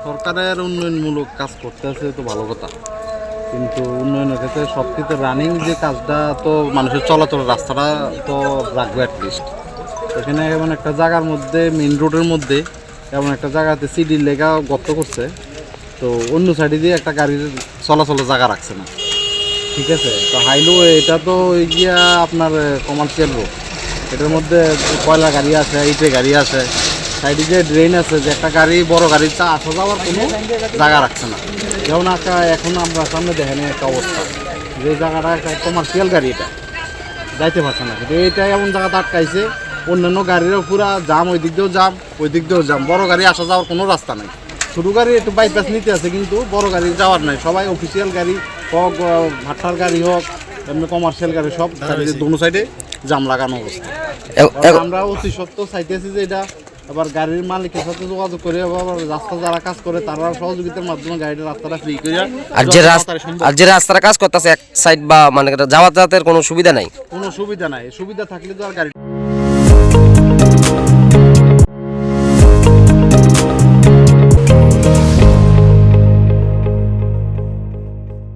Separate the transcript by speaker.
Speaker 1: সরকারের উন্নয়নমূলক কাজ করতে আছে তো ভালো কথা, কিন্তু উন্নয়নের ক্ষেত্রে সবকিছু রানিং যে কাজটা তো মানুষের চলাচল রাস্তাটা তো রাখবে অ্যাটলিস্ট। এখানে এমন একটা জায়গার মধ্যে মেইন রোডের মধ্যে এমন একটা জায়গাতে সিডির লেখা গর্ত করছে, তো অন্য সাইডে দিয়ে একটা গাড়ির চলাচলের জায়গা রাখছে না। ঠিক আছে, তো হাইওয়ে এটা তো ওই গিয়া আপনার কমার্শিয়াল রোড, এটার মধ্যে কয়লা গাড়ি আছে, ইটে গাড়ি আছে, সাইডে যে ড্রেন আছে, যে একটা গাড়ি বড় গাড়ির চা আসা যাওয়ার কোনো জায়গা রাখছে না। যেমন এখন আমরা সামনে দেখেন একটা অবস্থা, যে জায়গাটা একটা কমার্শিয়াল গাড়ি এটা যাইতে পারছে না, কিন্তু এইটা এমন জায়গাতে আটকাইছে, অন্যান্য গাড়িরও পুরা জাম, ওই দিক দিয়েও জাম, ওই দিক দিয়েও জাম, বড় গাড়ি আসা যাওয়ার কোনো রাস্তা নেই। ছোটো গাড়ি একটু বাইপাস নিতে আছে, কিন্তু বড় গাড়ি যাওয়ার নাই। সবাই অফিসিয়াল গাড়ি হোক, ভাট্টার গাড়ি হোক, এমনি কমার্শিয়াল গাড়ি, সব দোনো সাইডে জাম লাগানো অবস্থা। আমরা অতি সত্ত্বর চাইতেছি যে এটা আবার গাড়ির মালিকের সাথে যোগাযোগ করে, আবার রাস্তা যারা কাজ করে তারা সহযোগিতার মাধ্যমে গাড়ির রাস্তাটা ফ্রি করে।
Speaker 2: আর যে রাস্তার কাজ করতেছে এক সাইড বা মানে যাওয়ার যাতায়াতের কোনো সুবিধা নাই,
Speaker 1: কোনো সুবিধা নাই। সুবিধা থাকলে তো আর গাড়ি